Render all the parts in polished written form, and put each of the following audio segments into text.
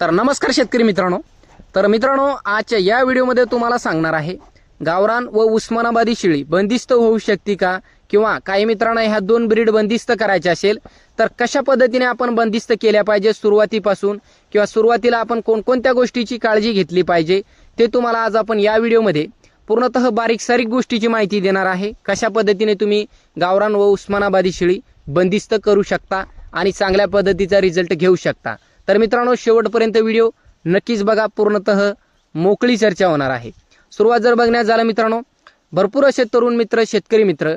तर नमस्कार शेतकरी मित्रांनो. आजच्या या व्हिडिओमध्ये तुम्हाला सांगणार आहे गावरान व उस्मानाबादी शेळी बंदिस्त होऊ शकते का, किंवा काही मित्रांना ह्या दोन ब्रीड बंदिस्त करायचे असेल तर कशा पद्धतीने आपण बंदिस्त केल्या पाहिजे सुरुवातीपासून, किंवा सुरुवातीला आपण कोणकोणत्या गोष्टीची काळजी घेतली पाहिजे ते तुम्हाला आज आपण या व्हिडिओमध्ये पूर्णतः बारीक सारीक गोष्टीची माहिती देणार आहे. कशा पद्धतीने तुम्ही गावरान व उस्मानाबादी शेळी बंदिस्त करू शकता आणि चांगल्या पद्धतीचा रिझल्ट घेऊ शकता. तर मित्रांनो, शेवटपर्यंत व्हिडिओ नक्कीच बघा, पूर्णतः मोकळी चर्चा होणार आहे. सुरुवात जर बघण्यात झालं मित्रांनो, भरपूर असे तरुण मित्र, शेतकरी मित्र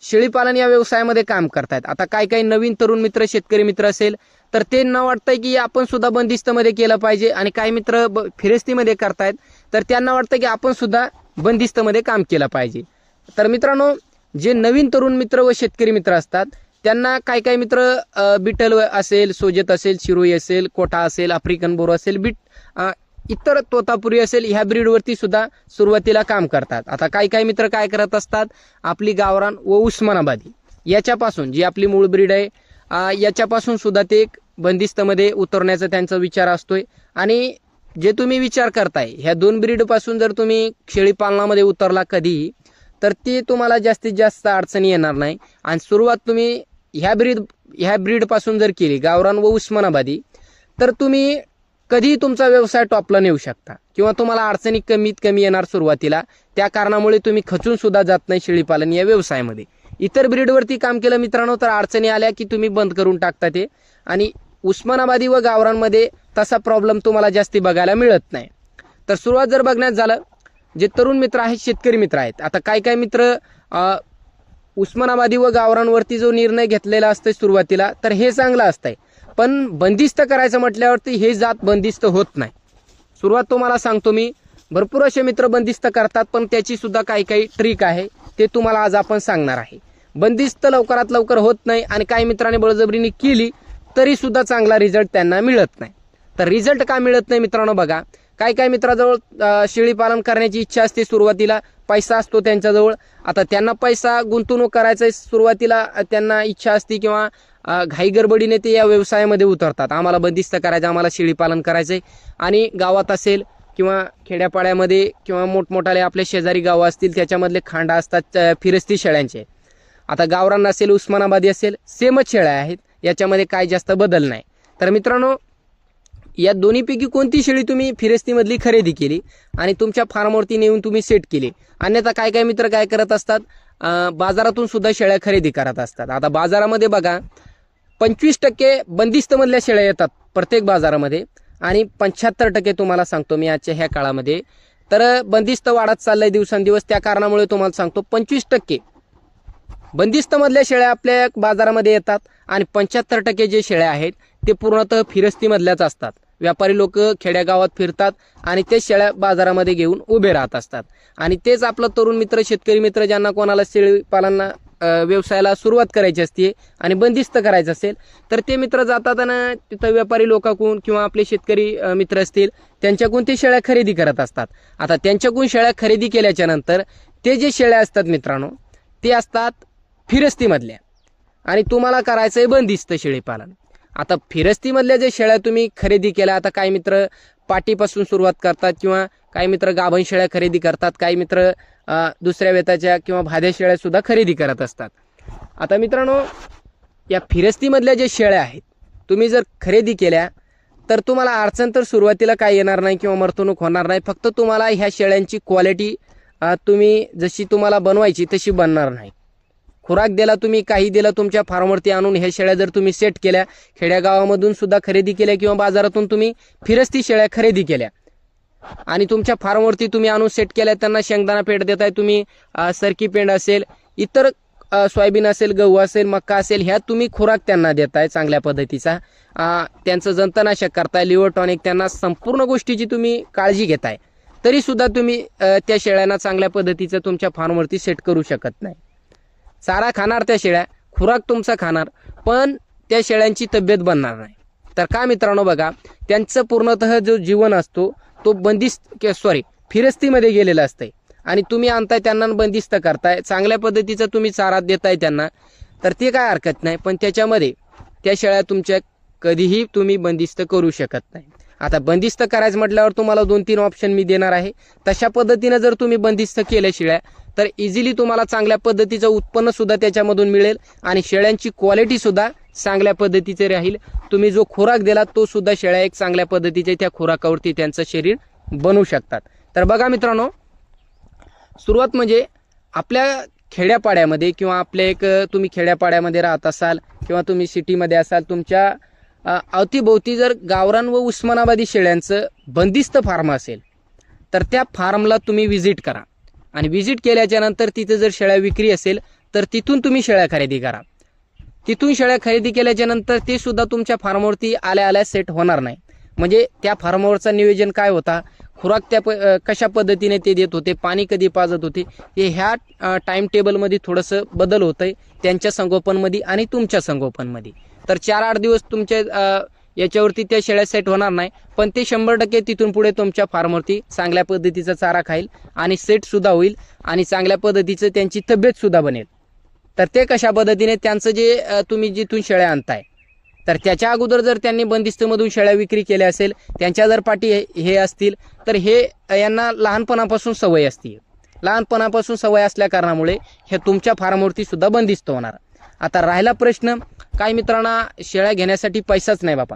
शेळीपालन या व्यवसायामध्ये काम करतात. आता काही नवीन तरुण मित्र, शेतकरी मित्र असेल तर ते न वाटतंय की आपण सुद्धा बंदिस्तमध्ये केलं पाहिजे, आणि काही मित्र फिरस्तीमध्ये करतायत तर त्यांना वाटतं की आपण सुद्धा बंदिस्तमध्ये काम केलं पाहिजे. तर मित्रांनो, जे नवीन तरुण मित्र व शेतकरी मित्र असतात त्यांना काही मित्र बिटल असेल, सोजत असेल, शिरोई असेल, कोठा असेल, आफ्रिकन बोरो असेल, इतर तोतापुरी असेल, ह्या ब्रीडवरती सुद्धा सुरुवातीला काम करतात. आता काही मित्र काय करत असतात, आपली गावरान व उस्मानाबादी याच्यापासून जी आपली मूळ ब्रीड आहे याच्यापासून सुद्धा ते बंदिस्तमध्ये उतरण्याचा त्यांचा विचार असतोय. आणि जे तुम्ही विचार करताय ह्या दोन ब्रीडपासून जर तुम्ही शेळीपालनामध्ये उतरला कधीही तर ती तुम्हाला जास्तीत जास्त अडचणी येणार नाही. आणि सुरुवात तुम्ही ह्या ब्रीडपासून जर केली, गावरान व उस्मानाबादी, तर तुम्ही कधीही तुमचा व्यवसाय टॉपला नेऊ शकता, किंवा तुम्हाला अडचणी कमीत कमी येणार सुरुवातीला. त्या कारणामुळे तुम्ही खचून सुद्धा जात नाही शेळीपालन या व्यवसायामध्ये. इतर ब्रीडवरती काम केलं मित्रांनो तर अडचणी आल्या की तुम्ही बंद करून टाकता ते, आणि उस्मानाबादी व गावरानमध्ये तसा प्रॉब्लेम तुम्हाला जास्ती बघायला मिळत नाही. तर सुरुवात जर बघण्यात झालं, जे तरुण मित्र आहेत, शेतकरी मित्र आहेत, आता काही मित्र उस्मानाबादी व गावरानवरती जो निर्णय घेतलेला असतोय सुरुवातीला, तर हे चांगलं असतंय. पण बंदिस्त करायचं म्हटल्यावरती हे जात बंदिस्त होत नाही. सुरुवात तुम्हाला सांगतो मी, भरपूर असे मित्र बंदिस्त करतात, पण त्याची सुद्धा काही ट्रिक आहे, ते तुम्हाला आज आपण सांगणार आहे. बंदिस्त लवकरात लवकर होत नाही, आणि काही मित्रांनी बळजबरीने केली तरी सुद्धा चांगला रिझल्ट त्यांना मिळत नाही. तर रिझल्ट का मिळत नाही मित्रांनो, बघा, काही मित्राजवळ शेळी पालन करण्याची इच्छा असते, सुरुवातीला पैसा असतो त्यांच्याजवळ. आता त्यांना पैसा गुंतवणूक करायचा सुरुवातीला त्यांना इच्छा असते, किंवा घाई गडबडीने ते या व्यवसायामध्ये उतरतात. आम्हाला बंदिस्त करायचं, आम्हाला शेळी पालन करायचंय. आणि गावात असेल किंवा खेड्यापाड्यामध्ये किंवा मोठमोठाले आपले शेजारी गावं असतील त्याच्यामधले खांडा असतात फिरस्ती शेळ्यांचे. आता गावरान असेल, उस्मानाबादी असेल, सेमच शेळ्या आहेत, याच्यामध्ये काय जास्त बदल नाही. तर मित्रांनो, या दोन्हीपैकी कोणती शेळी तुम्ही फिरस्तीमधली खरेदी केली आणि तुमच्या फार्मवरती नेऊन तुम्ही सेट केली. अन्यथा काही मित्र काय करत असतात, बाजारातून सुद्धा शेळ्या खरेदी करत असतात. आता बाजारामध्ये बघा, 25% बंदिस्तमधल्या शेळ्या येतात प्रत्येक बाजारामध्ये, आणि 75% तुम्हाला सांगतो मी आजच्या ह्या काळामध्ये तर बंदिस्त वाढत चाललंय दिवसांदिवस. त्या कारणामुळे तुम्हाला सांगतो 25% बंदिस्तमधल्या शेळ्या आपल्या बाजारामध्ये येतात, आणि 75% जे शेळ्या आहेत ते पूर्णतः फिरस्तीमधल्याच असतात. व्यापारी लोक खेड्यागावात फिरतात आणि ते शेळ्या बाजारामध्ये घेऊन उभे राहत असतात. आणि तेच आपलं तरुण मित्र, शेतकरी मित्र, ज्यांना कोणाला शेळी पालन व्यवसायाला सुरुवात करायची असते आणि बंदिस्त करायचं असेल तर ते मित्र जातात आणि तिथं व्यापारी लोकांकडून किंवा आपले शेतकरी मित्र असतील त्यांच्याकडून ते शेळ्या खरेदी करत असतात. आता त्यांच्याकडून शेळ्या खरेदी केल्याच्या नंतर ते जे शेळ्या असतात मित्रांनो, ते असतात फिरस्तीमधल्या, आणि तुम्हाला करायचं आहे बंदिस्त शेळीपालन. आता फिरस्तीमधल्या जे शेळ्या तुम्ही खरेदी केल्या, आता काही मित्र पाटीपासून सुरुवात करतात, किंवा काही मित्र गाभण शेळ्या खरेदी करतात, काही मित्र दुसऱ्या वेताच्या किंवा भाद्या शेळ्या सुद्धा खरेदी करत असतात. आता मित्रांनो, या फिरस्तीमधल्या जे शेळ्या आहेत तुम्ही जर खरेदी केल्या तर तुम्हाला अडचण तर सुरुवातीला काय येणार नाही, किंवा मरतणूक होणार नाही. फक्त तुम्हाला ह्या शेळ्यांची क्वालिटी तुम्ही जशी तुम्हाला बनवायची तशी बनणार नाही. खुराक दिला तुम्ही, काही दिलं, तुमच्या फार्मवरती आणून ह्या शेळ्या जर तुम्ही सेट केल्या, खेड्यागावामधून सुद्धा खरेदी केल्या किंवा बाजारातून तुम्ही फिरस्ती शेळ्या खरेदी केल्या आणि तुमच्या फार्मवरती तुम्ही आणून सेट केल्या, त्यांना शेंगदाणा पेंड देताय तुम्ही, सरकी पेंड असेल, इतर सोयाबीन असेल, गहू असेल, मक्का असेल, ह्या तुम्ही खुराक त्यांना देताय चांगल्या पद्धतीचा, त्यांचं जंतनाशक करताय, लिव्हर टॉनिक, त्यांना संपूर्ण गोष्टीची तुम्ही काळजी घेताय, तरी सुद्धा तुम्ही त्या शेळ्यांना चांगल्या पद्धतीचं तुमच्या फार्मवरती सेट करू शकत नाही. चारा खाणार त्या शेळ्या, खुराक तुमचा खाणार, पण त्या शेळ्यांची तब्येत बनणार नाही. तर का मित्रांनो, बघा, त्यांचं पूर्णतः जो जीवन असतो तो फिरस्तीमध्ये गेलेला असतंय, आणि तुम्ही आणताय त्यांना बंदिस्त करताय, चांगल्या पद्धतीचा तुम्ही चारा देताय त्यांना, तर ते काय हरकत नाही. पण त्याच्यामध्ये त्या शेळ्या तुमच्या कधीही तुम्ही बंदिस्त करू शकत नाही. आता बंदिस्त करायचं म्हटल्यावर तुम्हाला 2-3 ऑप्शन मी देणार आहे. तशा पद्धतीने जर तुम्ही बंदिस्त केल्या शेळ्या तर इझिली तुम्हाला चांगल्या पद्धतीचं उत्पन्न सुद्धा त्याच्यामधून मिळेल आणि शेळ्यांची क्वालिटी सुद्धा चांगल्या पद्धतीचे राहील. तुम्ही जो खुराक दिला तो सुद्धा शेळ्या एक चांगल्या पद्धतीचे त्या खुराकावरती त्यांचं शरीर बनवू शकतात. तर बघा मित्रांनो, सुरुवात म्हणजे आपल्या खेड्यापाड्यामध्ये किंवा आपल्या एक तुम्ही खेड्यापाड्यामध्ये राहत असाल किंवा तुम्ही सिटीमध्ये असाल, तुमच्या अवतीभोवती जर गावरान व उस्मानाबादी शेळ्यांचं बंदिस्त फार्म असेल तर त्या फार्मला तुम्ही व्हिजिट करा आणि व्हिजिट केल्याच्या नंतर तिथे जर शेळ्या विक्री असेल तर तिथून तुम्ही शेळ्या खरेदी करा. तिथून शेळ्या खरेदी केल्याच्या नंतर ते सुद्धा तुमच्या फार्मवरती आल्या सेट होणार नाही. म्हणजे त्या फार्मवरचा नियोजन काय होता, खुराक त्या कशा पद्धतीने ते देत होते, पाणी कधी पाजत होते, हे ह्या टाइम टेबलमध्ये थोडंसं बदल होतंय त्यांच्या संगोपनमध्ये आणि तुमच्या संगोपनमध्ये. तर 4-8 दिवस तुमच्या याच्यावरती त्या शेळ्या सेट होणार नाही, पण ते 100% तिथून पुढे तुमच्या फार्मवरती चांगल्या पद्धतीचा चारा खाईल आणि सेट सुद्धा होईल आणि चांगल्या पद्धतीचं त्यांची तब्येत सुद्धा बनेल. तर ते कशा पद्धतीने त्यांचं जे तुम्ही जिथून शेळ्या आणताय तर त्याच्या अगोदर जर त्यांनी बंदिस्तमधून शेळ्या विक्री केल्या असेल, त्यांच्या जर पाठी हे असतील तर हे यांना लहानपणापासून सवय असते. लहानपणापासून सवय असल्या कारणामुळे हे तुमच्या फार्मवरती सुद्धा बंदिस्त होणार. आता राहिला प्रश्न, काही मित्रांना शेळ्या घेण्यासाठी पैसाच नाही बापा,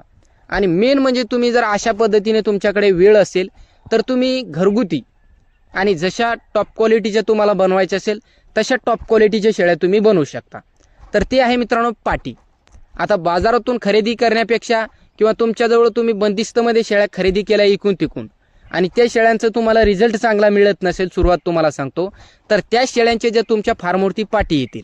आणि मेन म्हणजे तुम्ही जर अशा पद्धतीने तुमच्याकडे वेळ असेल तर तुम्ही घरगुती आणि जशा टॉप क्वालिटीच्या तुम्हाला बनवायच्या असेल तशा टॉप क्वालिटीच्या शेळ्या तुम्ही बनवू शकता. तर ते आहे मित्रांनो पाटी. आता बाजारातून खरेदी करण्यापेक्षा किंवा तुमच्याजवळ तुम्ही बंदिस्तमध्ये शेळ्या खरेदी केल्या इकून तिकून आणि त्या शेळ्यांचं तुम्हाला रिझल्ट चांगला मिळत नसेल, सुरुवात तुम्हाला सांगतो, तर त्या शेळ्यांचे जे तुमच्या फार्मवरती पाटी येतील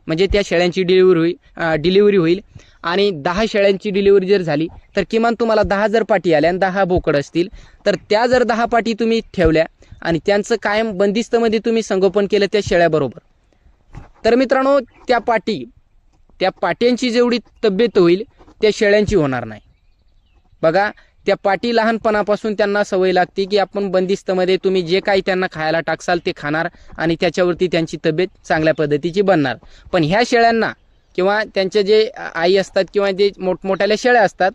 म्हणजे त्या शेळ्यांची डिलिव्हरी होईल आणि 10 शेळ्यांची डिलिव्हरी जर झाली तर किमान तुम्हाला 10 जर पाटी आल्या आणि 10 बोकड असतील तर त्या जर 10 पाटी तुम्ही ठेवल्या आणि त्यांचं कायम बंदिस्तमध्ये तुम्ही संगोपन केलं त्या शेळ्याबरोबर, तर मित्रांनो त्या पाट्यांची जेवढी तब्येत होईल त्या शेळ्यांची होणार नाही. बघा, त्या पाटी लहानपणापासून त्यांना सवय लागते की आपण बंदिस्तमध्ये तुम्ही जे काही त्यांना खायला टाकसाल ते खाणार आणि त्याच्यावरती त्यांची तब्येत चांगल्या पद्धतीची बनणार. पण ह्या शेळ्यांना किंवा त्यांच्या जे आई असतात किंवा जे मोठमोठ्याल्या शेळ्या असतात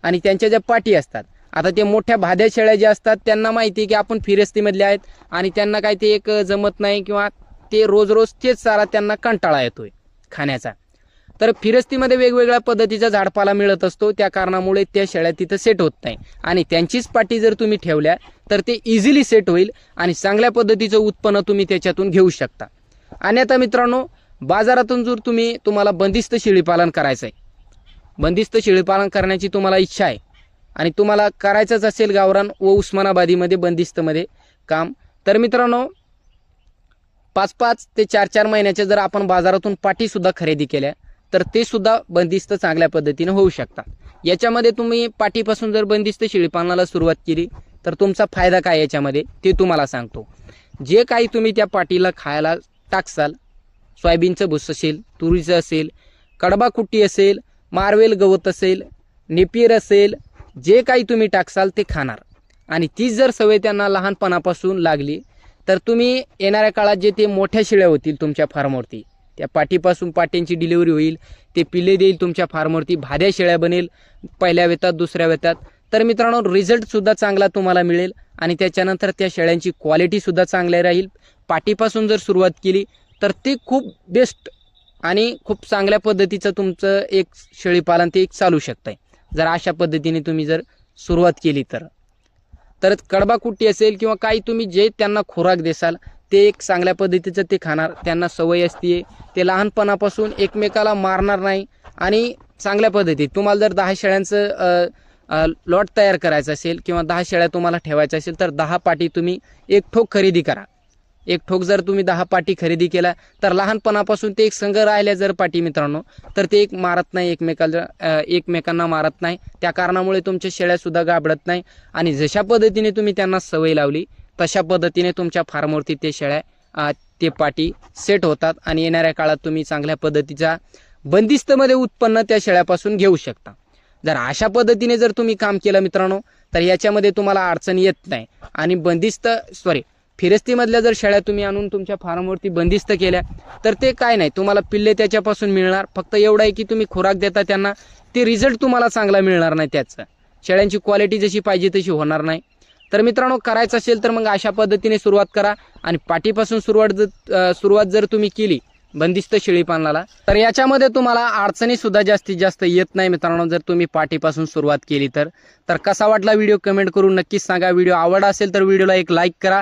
आणि त्यांच्या ज्या पाटी असतात, आता ते मोठ्या भाद्या शेळ्या ज्या असतात त्यांना माहिती आहे की आपण फिरस्तीमधले आहेत आणि त्यांना काय ते एक जमत नाही किंवा ते रोज तेच चारा त्यांना कंटाळा येतोय खाण्याचा. तर फिरस्तीमध्ये वेगवेगळ्या पद्धतीचा झाडपाला मिळत असतो, त्या कारणामुळे त्या शेळ्या तिथं सेट होत नाही आणि त्यांचीच पाटी जर तुम्ही ठेवल्या तर ते इझिली सेट होईल आणि चांगल्या पद्धतीचं उत्पन्न तुम्ही त्याच्यातून घेऊ शकता. आणि आता मित्रांनो, बाजारातून जर तुम्हाला बंदिस्त शेळीपालन करायचं आहे, बंदिस्त शेळीपालन करण्याची तुम्हाला इच्छा आहे आणि तुम्हाला करायचंच असेल गावरान व उस्मानाबादीमध्ये बंदिस्तमध्ये काम, तर मित्रांनो 5-5 ते 4-4 महिन्याच्या जर आपण बाजारातून पाटी सुद्धा खरेदी केल्या तर ते सुद्धा बंदिस्त चांगल्या पद्धतीने होऊ शकतात. याच्यामध्ये तुम्ही पाटीपासून जर बंदिस्त शेळीपालनाला सुरुवात केली तर तुमचा फायदा काय याच्यामध्ये ते तुम्हाला सांगतो. जे काही तुम्ही त्या पाटीला खायला टाकसाल, सोयाबीनचं भुस असेल, तुरीचं असेल, कडबा कुट्टी असेल, मार्वेल गवत असेल, नेपियर असेल, जे काही तुम्ही टाकसाल ते खाणार आणि तीच जर सवय त्यांना लहानपणापासून लागली तर तुम्ही येणाऱ्या काळात जे ते मोठ्या शेळ्या होतील तुमच्या फार्मवरती, त्या पाटीपासून पाट्यांची डिलिव्हरी होईल, ते पिल्ले देईल तुमच्या फार्मवरती, भाद्या शेळ्या बनेल, पहिल्या वेतात दुसऱ्या वेतात, तर मित्रांनो रिझल्टसुद्धा चांगला तुम्हाला मिळेल आणि त्याच्यानंतर त्या शेळ्यांची क्वालिटीसुद्धा चांगली राहील. पाटीपासून जर सुरुवात केली तर ते खूप बेस्ट आणि खूप चांगल्या पद्धतीचं तुमचं एक शेळीपालन ते एक चालू शकतंय जर अशा पद्धतीने तुम्ही जर सुरुवात केली तर कडबा कुट्टी असेल किंवा काही तुम्ही जे त्यांना खुराक देसाल ते एक चांगल्या पद्धतीचं ते खाणार, त्यांना सवय असते, ते लहानपणापासून एकमेकाला मारणार नाही आणि चांगल्या पद्धतीत तुम्हाला जर 10 शेळ्यांचं लॉट तयार करायचं असेल किंवा 10 शेळ्या तुम्हाला ठेवायच्या असेल तर 10 पाटी तुम्ही एक ठोक खरेदी करा. एक ठोक जर तुम्ही 10 पाटी खरेदी केला तर लहानपणापासून ते एक संघ राहिल्या जर पाटी मित्रांनो तर ते एक मारत नाही, एकमेकांना मारत नाही, त्या कारणामुळे तुमच्या शेळ्यासुद्धा गाबडत नाही आणि जशा पद्धतीने तुम्ही त्यांना सवय लावली तशा पद्धतीने तुमच्या फार्मवरती ते शेळ्या ते पाटी सेट होतात आणि येणाऱ्या काळात तुम्ही चांगल्या पद्धतीचा बंदिस्तमध्ये उत्पन्न त्या शेळ्यापासून घेऊ शकता. जर अशा पद्धतीने जर तुम्ही काम केलं मित्रांनो तर याच्यामध्ये तुम्हाला अडचण येत नाही आणि फिरस्तीमधल्या जर शेळ्या तुम्ही आणून तुमच्या फार्मवरती बंदिस्त केल्या तर ते काय नाही, तुम्हाला पिल्ले त्याच्यापासून मिळणार. फक्त एवढं आहे की तुम्ही खुराक देता त्यांना, ते रिझल्ट तुम्हाला चांगला मिळणार नाही. त्याचं शेळ्यांची क्वालिटी जशी पाहिजे तशी होणार नाही. तर मित्रांनो, करायचं असेल तर मग अशा पद्धतीने सुरुवात करा. आणि पाठीपासून सुरुवात जर तुम्ही केली बंदिस्त शेळी पालनाला, तर याच्यामध्ये तुम्हाला अडचणी सुद्धा जास्तीत जास्त येत नाही मित्रांनो, जर तुम्ही पाठीपासून सुरुवात केली तर. कसा वाटला व्हिडिओ कमेंट करून नक्कीच सांगा. व्हिडिओ आवडला असेल तर व्हिडिओला एक लाईक करा.